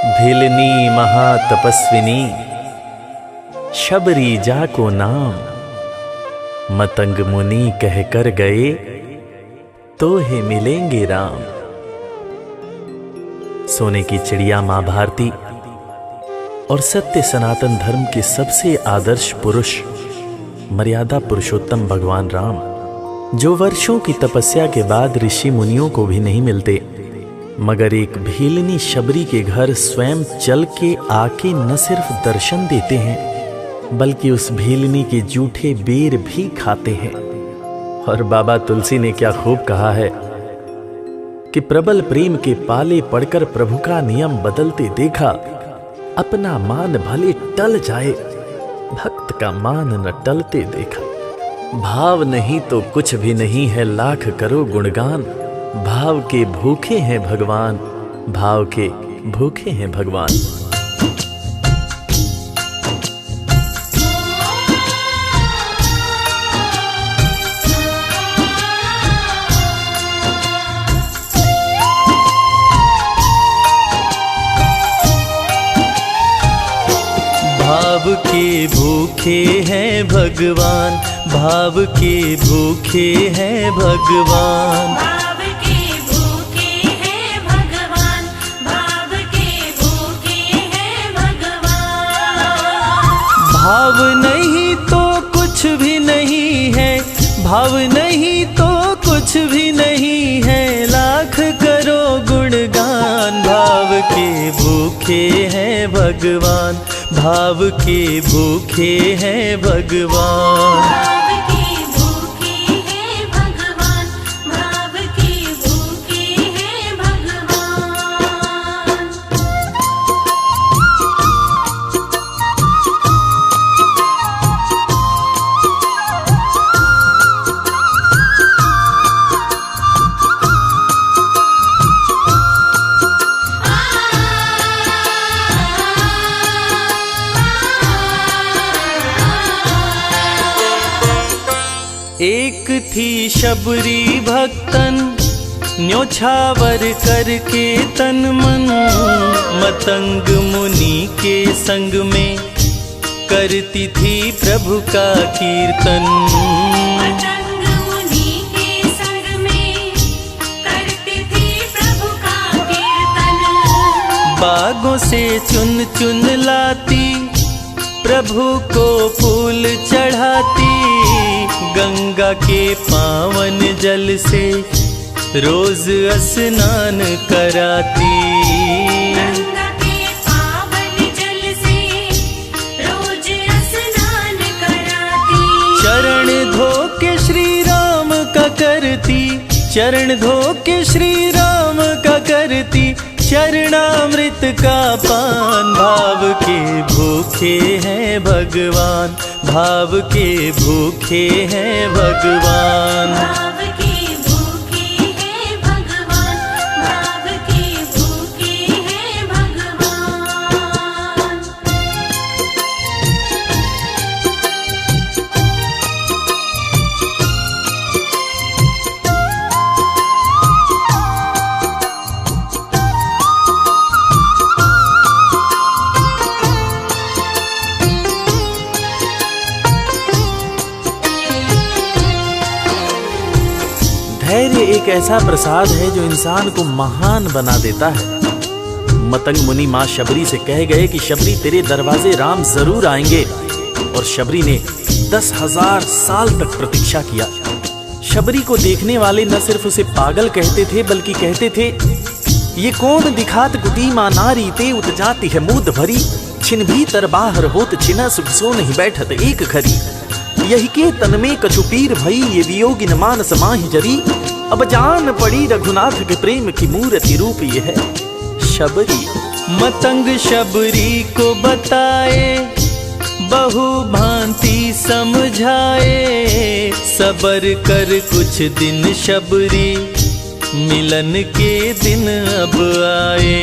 भिलनी महातपस्विनी शबरी जा को नाम, मतंग मुनि कह कर गए तो हे मिलेंगे राम। सोने की चिड़िया मां भारती और सत्य सनातन धर्म के सबसे आदर्श पुरुष मर्यादा पुरुषोत्तम भगवान राम, जो वर्षों की तपस्या के बाद ऋषि मुनियों को भी नहीं मिलते, मगर एक भीलनी शबरी के घर स्वयं चल के आके न सिर्फ दर्शन देते हैं बल्कि उस भीलनी के जूठे बेर भी खाते हैं। और बाबा तुलसी ने क्या खूब कहा है कि प्रबल प्रेम के पाले पड़कर प्रभु का नियम बदलते देखा, अपना मान भले टल जाए भक्त का मान न टलते देखा। भाव नहीं तो कुछ भी नहीं है, लाख करो गुणगान, भाव के भूखे हैं भगवान, भाव के भूखे हैं भगवान। भाव के भूखे हैं भगवान, भाव के भूखे हैं भगवान, भाव के भूखे हैं भगवान, भाव के भूखे हैं भगवान। भाव नहीं तो कुछ भी नहीं है, भाव नहीं तो कुछ भी नहीं है, लाख करो गुणगान। भाव के भूखे हैं भगवान, भाव के भूखे हैं भगवान। भाव के भूखे हैं भगवान, भाव के भूखे हैं भगवान। एक थी शबरी भक्तन, न्योछावर करके तन मन, मतंग मुनि के संग में करती थी प्रभु का कीर्तन। मतंग मुनि के संग में करती थी प्रभु का कीर्तन। बागों से चुन चुन लाती, प्रभु को फूल चढ़ाती, गंगा के पावन जल से रोज स्नान कराती। गंगा के पावन जल से रोज स्नान कराती। चरण धो के श्री राम का करती, चरण धो के श्री राम का करती, चरणामृत का पान। भाव के भूखे हैं भगवान, भाव के भूखे हैं भगवान। भाव के भूखे हैं भगवान, भाव के भूखे हैं भगवान। धैर्य एक ऐसा प्रसाद है जो इंसान को महान बना देता है। मतंग मुनि मां शबरी से कह गए कि शबरी तेरे दरवाजे राम जरूर आएंगे, और शबरी ने 10,000 साल तक प्रतीक्षा किया। शबरी को देखने वाले न सिर्फ उसे पागल कहते थे बल्कि कहते थे, ये कौन दिखात कुटी मां नारी ते उत जाती है मूद भरी, छिन भीतर बाहर होत छिना सुख सो नहीं बैठत एक घड़ी, यही के तन में कछुपीर भई ये वियोगिन मानस माहि जरी, अब जान पड़ी रघुनाथ के प्रेम की मूर्ति रूप ये है शबरी। मतंग शबरी को बताए, बहु भांति समझाए, सबर कर कुछ दिन शबरी, मिलन के दिन अब आए।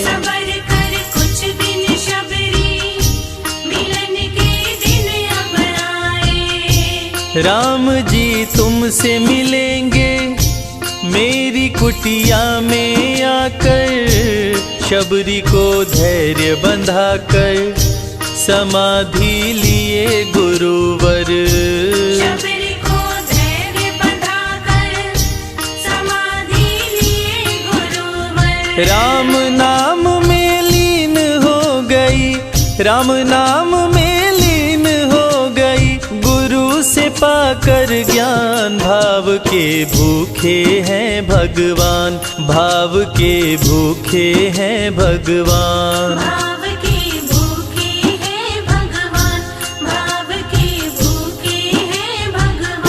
सबर कर कुछ दिन शबरी, मिलन के दिन अब आए। राम जी तुमसे मिलेंगे मेरी कुटिया में आकर, शबरी को धैर्य बंधाकर समाधि लिए गुरुवर। शबरी को धैर्य बंधाकर समाधि लिए गुरुवर। राम नाम में लीन हो गई, राम नाम में लीन हो गई, गुरु से पाकर ज्ञान। भाव के भूखे हैं भगवान, भाव के भूखे हैं भगवान। भाव के भूखे हैं भगवान, भाव के भूखे हैं भगवान।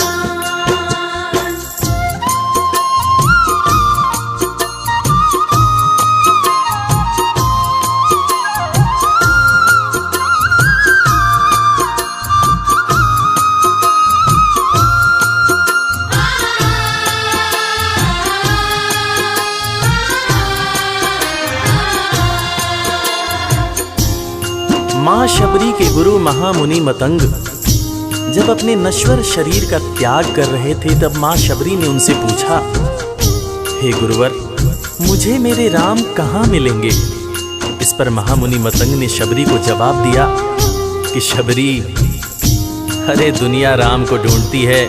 माँ शबरी के गुरु महामुनि मतंग जब अपने नश्वर शरीर का त्याग कर रहे थे, तब माँ शबरी ने उनसे पूछा, हे गुरुवर, मुझे मेरे राम कहाँ मिलेंगे? इस पर महामुनि मतंग ने शबरी को जवाब दिया कि शबरी, अरे दुनिया राम को ढूंढती है,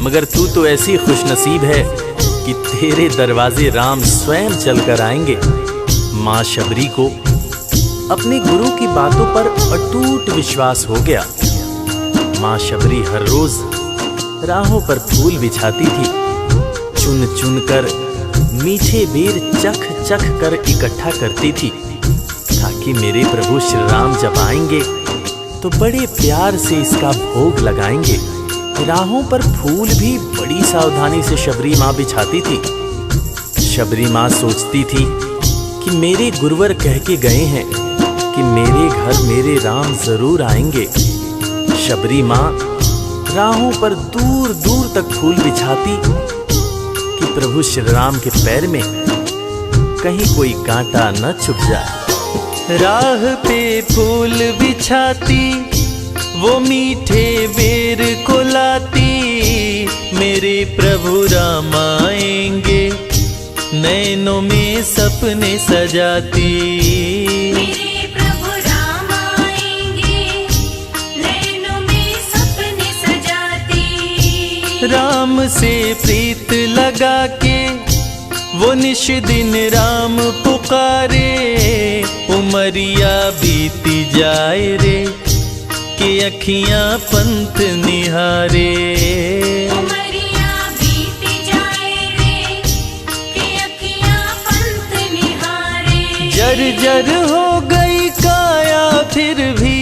मगर तू तो ऐसी खुशनसीब है कि तेरे दरवाजे राम स्वयं चलकर आएंगे। माँ शबरी को अपने गुरु की बातों पर अटूट विश्वास हो गया। माँ शबरी हर रोज राहों पर फूल बिछाती थी, चुन चुन कर मीठे बेर चख चख कर इकट्ठा करती थी, ताकि मेरे प्रभु श्री राम जब आएंगे तो बड़े प्यार से इसका भोग लगाएंगे। राहों पर फूल भी बड़ी सावधानी से शबरी माँ बिछाती थी। शबरी माँ सोचती थी कि मेरे गुरुवर कह के गए हैं कि मेरे घर मेरे राम जरूर आएंगे। शबरी माँ राहों पर दूर दूर तक फूल बिछाती कि प्रभु श्री राम के पैर में कहीं कोई कांटा न चुभ जाए। राह पे फूल बिछाती, वो मीठे बेर को लाती, मेरे प्रभु राम आएंगे, नैनों में सपने सजाती। मेरे प्रभु राम आएंगे, नैनों में सपने सजाती। राम से प्रीत लगा के वो निश दिन राम पुकारे, उमरिया बीती जाए रे कि अखियां पंथ निहारे। उमरिया बीती जाए रे कि अखियां पंथ निहारे। जर्जर हो गई काया फिर भी,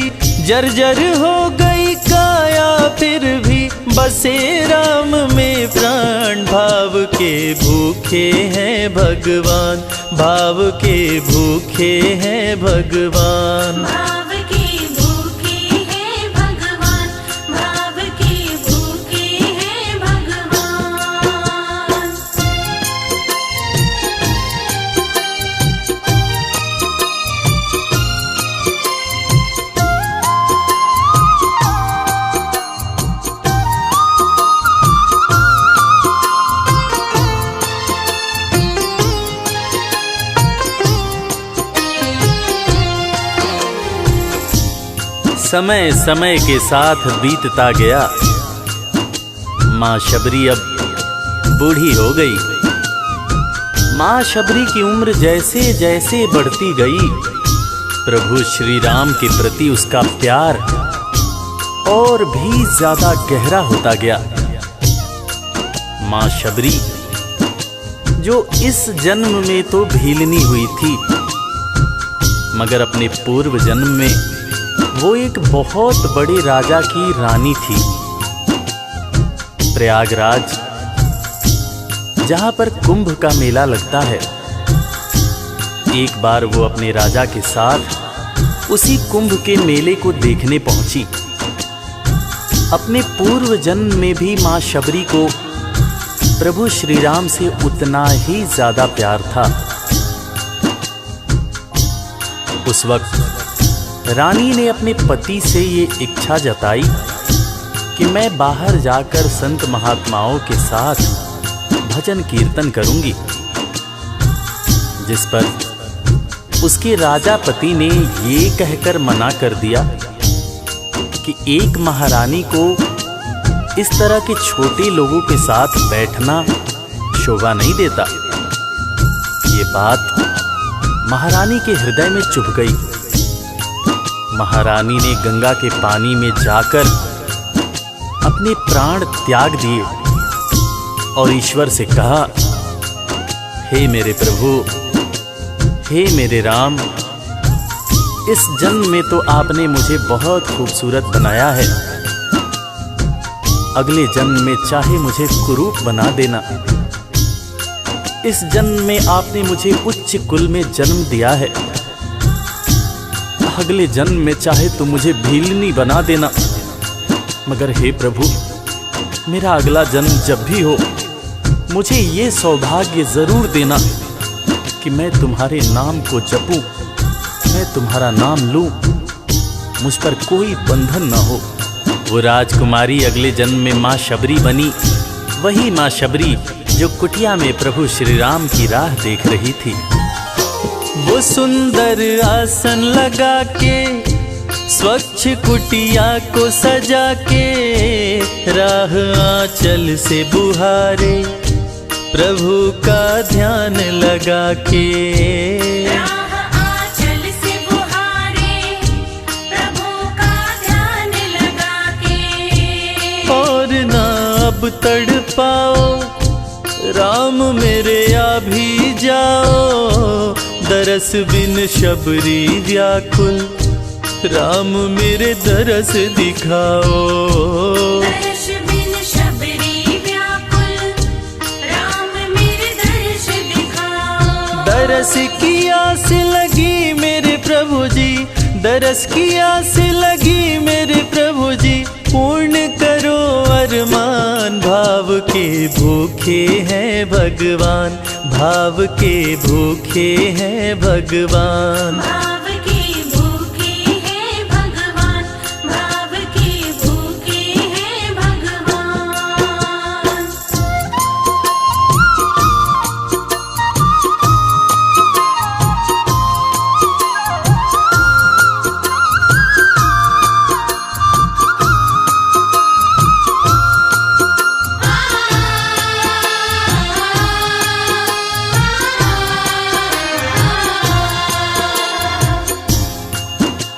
जर्जर हो गई काया फिर भी, बसे राम में प्राण। भाव के भूखे हैं भगवान, भाव के भूखे हैं भगवान। भाव के भूखे हैं भगवान, भाव के भूखे हैं भगवान। समय समय के साथ बीतता गया। माँ शबरी अब बूढ़ी हो गई। माँ शबरी की उम्र जैसे जैसे बढ़ती गई, प्रभु श्री राम के प्रति उसका प्यार और भी ज्यादा गहरा होता गया। माँ शबरी जो इस जन्म में तो भीलनी हुई थी, मगर अपने पूर्व जन्म में वो एक बहुत बड़े राजा की रानी थी। प्रयागराज, जहां पर कुंभ का मेला लगता है, एक बार वो अपने राजा के साथ उसी कुंभ के मेले को देखने पहुंची। अपने पूर्व जन्म में भी मां शबरी को प्रभु श्री राम से उतना ही ज्यादा प्यार था। उस वक्त रानी ने अपने पति से ये इच्छा जताई कि मैं बाहर जाकर संत महात्माओं के साथ भजन कीर्तन करूंगी, जिस पर उसके राजा पति ने ये कहकर मना कर दिया कि एक महारानी को इस तरह के छोटे लोगों के साथ बैठना शोभा नहीं देता। ये बात महारानी के हृदय में चुभ गई। महारानी ने गंगा के पानी में जाकर अपने प्राण त्याग दिए और ईश्वर से कहा, हे मेरे प्रभु, हे मेरे राम, इस जन्म में तो आपने मुझे बहुत खूबसूरत बनाया है, अगले जन्म में चाहे मुझे कुरूप बना देना। इस जन्म में आपने मुझे उच्च कुल में जन्म दिया है, अगले जन्म में चाहे तो मुझे भीलनी बना देना। मगर हे प्रभु, मेरा अगला जन्म जब भी हो, मुझे ये सौभाग्य जरूर देना कि मैं तुम्हारे नाम को जपूं, मैं तुम्हारा नाम लूं, मुझ पर कोई बंधन न हो। वो राजकुमारी अगले जन्म में माँ शबरी बनी, वही माँ शबरी जो कुटिया में प्रभु श्री राम की राह देख रही थी। वो सुंदर आसन लगा के, स्वच्छ कुटिया को सजा के, राह आंचल से बुहारे, प्रभु का ध्यान लगा के। राह आंचल से बुहारे, प्रभु का ध्यान लगा के। और ना अब तड़पाओ, राम मेरे आ भी जाओ, दरस बिन शबरी व्याकुल, राम मेरे दरस दिखाओ। दर्श बिन शबरी व्याकुल, राम मेरे दर्श दिखाओ। दरस की आस लगी मेरे प्रभु जी, दरस की आस लगी मेरे प्रभु जी, पूर्ण करो अरमान। भाव के भूखे हैं भगवान, भाव के भूखे हैं भगवान। भाव के भूखे हैं भगवान, भाव के भूखे हैं भगवान।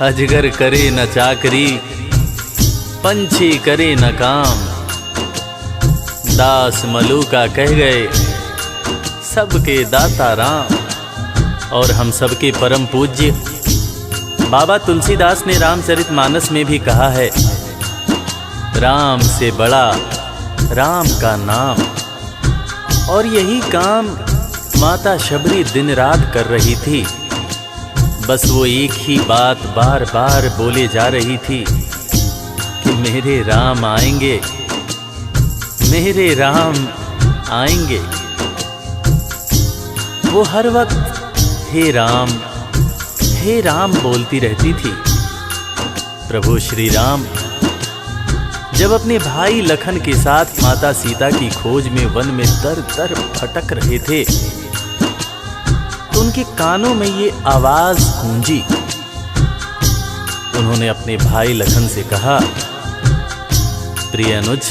अजगर करे न चाकरी, पंछी करे न काम, दास मलूका कह गए सबके दाता राम। और हम सबके परम पूज्य बाबा तुलसीदास ने रामचरितमानस में भी कहा है, राम से बड़ा राम का नाम। और यही काम माता शबरी दिन रात कर रही थी। बस वो एक ही बात बार बार बोले जा रही थी कि मेरे राम आएंगे, मेरे राम आएंगे। वो हर वक्त हे राम बोलती रहती थी। प्रभु श्री राम जब अपने भाई लखन के साथ माता सीता की खोज में वन में दर दर भटक रहे थे, तो उनके कानों में ये आवाज गूंजी। उन्होंने अपने भाई लखन से कहा, प्रिय अनुज,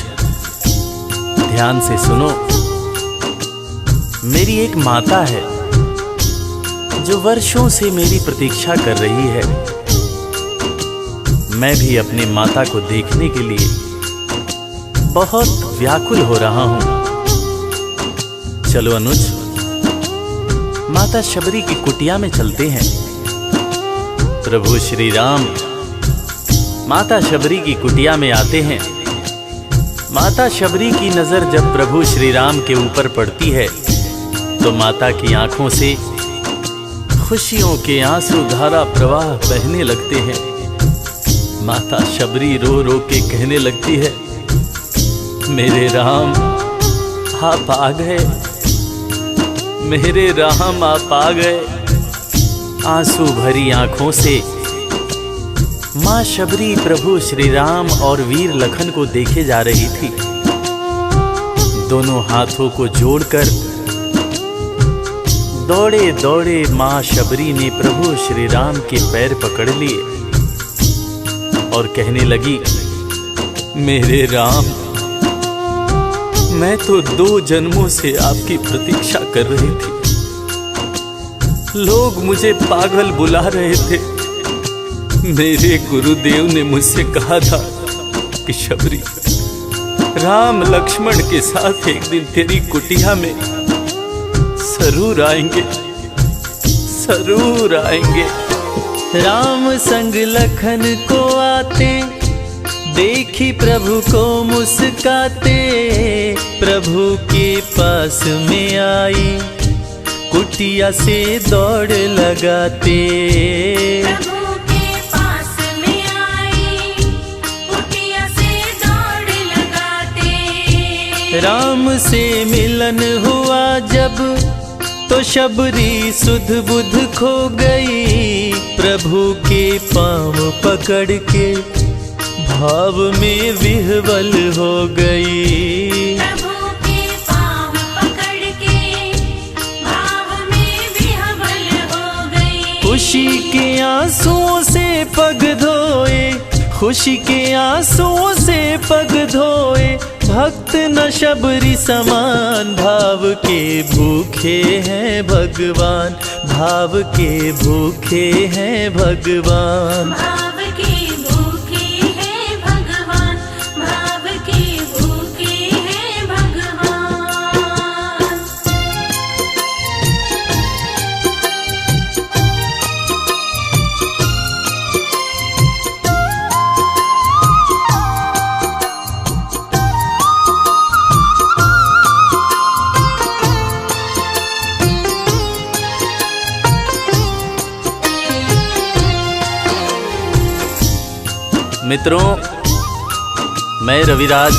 ध्यान से सुनो। मेरी एक माता है जो वर्षों से मेरी प्रतीक्षा कर रही है। मैं भी अपनी माता को देखने के लिए बहुत व्याकुल हो रहा हूं। चलो अनुज, माता शबरी की कुटिया में चलते हैं। प्रभु श्री राम माता शबरी की कुटिया में आते हैं। माता शबरी की नजर जब प्रभु श्री राम के ऊपर पड़ती है तो माता की आंखों से खुशियों के आंसू धारा प्रवाह बहने लगते हैं। माता शबरी रो रो के कहने लगती है, मेरे राम आप आ गए, मेरे राम आप आ गए। आंसू भरी आंखों से मां शबरी प्रभु श्री राम और वीर लखन को देखे जा रही थी। दोनों हाथों को जोड़कर दौड़े दौड़े माँ शबरी ने प्रभु श्री राम के पैर पकड़ लिए और कहने लगी, मेरे राम, मैं तो 2 जन्मों से आपकी प्रतीक्षा कर रही थी। लोग मुझे पागल बुला रहे थे। मेरे गुरुदेव ने मुझसे कहा था कि शबरी, राम लक्ष्मण के साथ एक दिन तेरी कुटिया में जरूर आएंगे, जरूर आएंगे। राम संग लखन को आते, देखी प्रभु को मुस्काते, प्रभु के पास में आई, कुटिया से दौड़ लगाते। प्रभु के पास में आई, कुटिया से दौड़ लगाते। राम से मिलन हुआ जब, तो शबरी सुध बुध खो गई, प्रभु के पाँव पकड़ के भाव में विह्वल हो गई। प्रभु के पाँव पकड़ के भाव में विह्वल हो गई। खुशी के आंसुओं से पग धोए, खुशी के आंसुओं से पग धोए, भक्त न शबरी समान, भाव के भूखे हैं भगवान, भाव के भूखे हैं भगवान। भाव के भूखे हैं भगवान, भाव के भूखे हैं भगवान। मित्रों, मैं रविराज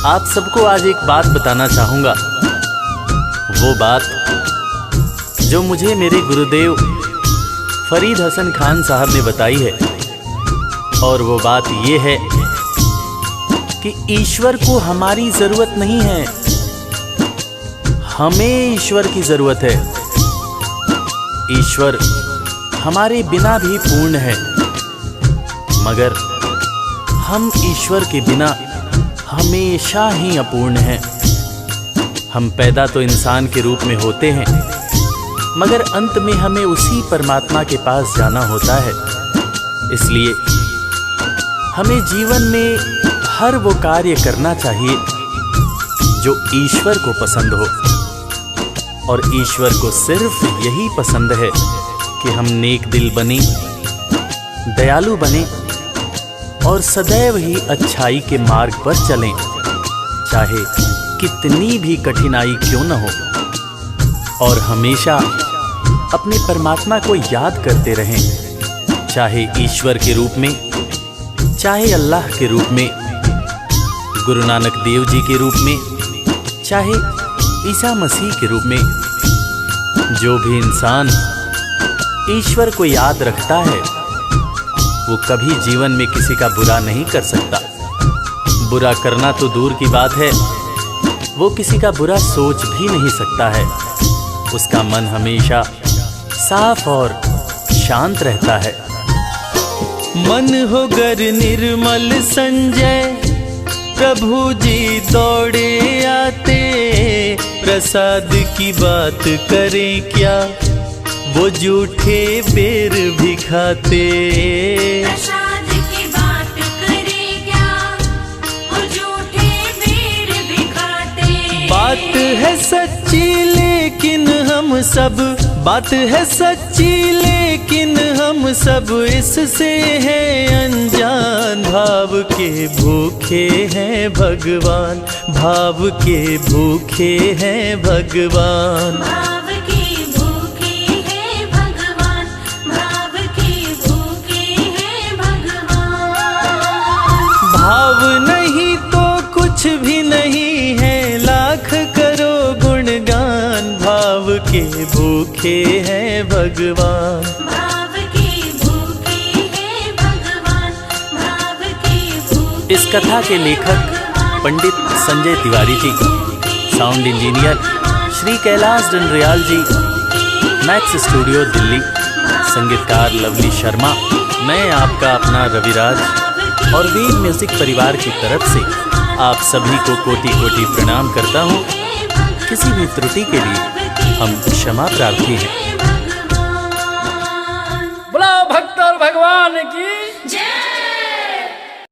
आप सबको आज एक बात बताना चाहूंगा। वो बात जो मुझे मेरे गुरुदेव फरीद हसन खान साहब ने बताई है, और वो बात ये है कि ईश्वर को हमारी जरूरत नहीं है, हमें ईश्वर की जरूरत है। ईश्वर हमारे बिना भी पूर्ण है, मगर हम ईश्वर के बिना हमेशा ही अपूर्ण हैं। हम पैदा तो इंसान के रूप में होते हैं, मगर अंत में हमें उसी परमात्मा के पास जाना होता है। इसलिए हमें जीवन में हर वो कार्य करना चाहिए जो ईश्वर को पसंद हो, और ईश्वर को सिर्फ यही पसंद है कि हम नेक दिल बने, दयालु बने और सदैव ही अच्छाई के मार्ग पर चलें, चाहे कितनी भी कठिनाई क्यों न हो, और हमेशा अपने परमात्मा को याद करते रहें, चाहे ईश्वर के रूप में, चाहे अल्लाह के रूप में, गुरु नानक देव जी के रूप में, चाहे ईसा मसीह के रूप में। जो भी इंसान ईश्वर को याद रखता है, वो कभी जीवन में किसी का बुरा नहीं कर सकता। बुरा करना तो दूर की बात है, वो किसी का बुरा सोच भी नहीं सकता है। उसका मन हमेशा साफ और शांत रहता है। मन हो गर निर्मल संजय, प्रभु जी दौड़े आते, प्रसाद की बात करें क्या, वो जूठे बेर भी खाते। प्रसाद की बात करें क्या, वो झूठे बेर भी खाते। बात है सच्ची लेकिन हम सब, बात है सच्ची लेकिन हम सब इससे हैं अनजान। भाव के भूखे हैं भगवान, भाव के भूखे हैं भगवान। भाव के भूखे हैं भगवान, भाव के भूखे हैं भगवान। भाव नहीं तो कुछ भी नहीं है, लाख करो गुणगान। भाव के भूखे हैं भगवान। भाव के भूखे हैं भगवान, भाव के भूखे। इस कथा के लेखक पंडित संजय तिवारी जी, साउंड इंजीनियर श्री कैलाश डंडरियाल जी, मैक्स स्टूडियो दिल्ली, संगीतकार लवली शर्मा, मैं आपका अपना रविराज और वीर म्यूजिक परिवार की तरफ से आप सभी को कोटि कोटि प्रणाम करता हूँ। किसी भी त्रुटि के लिए हम क्षमा प्रार्थी हैं। बोला भक्त और भगवान की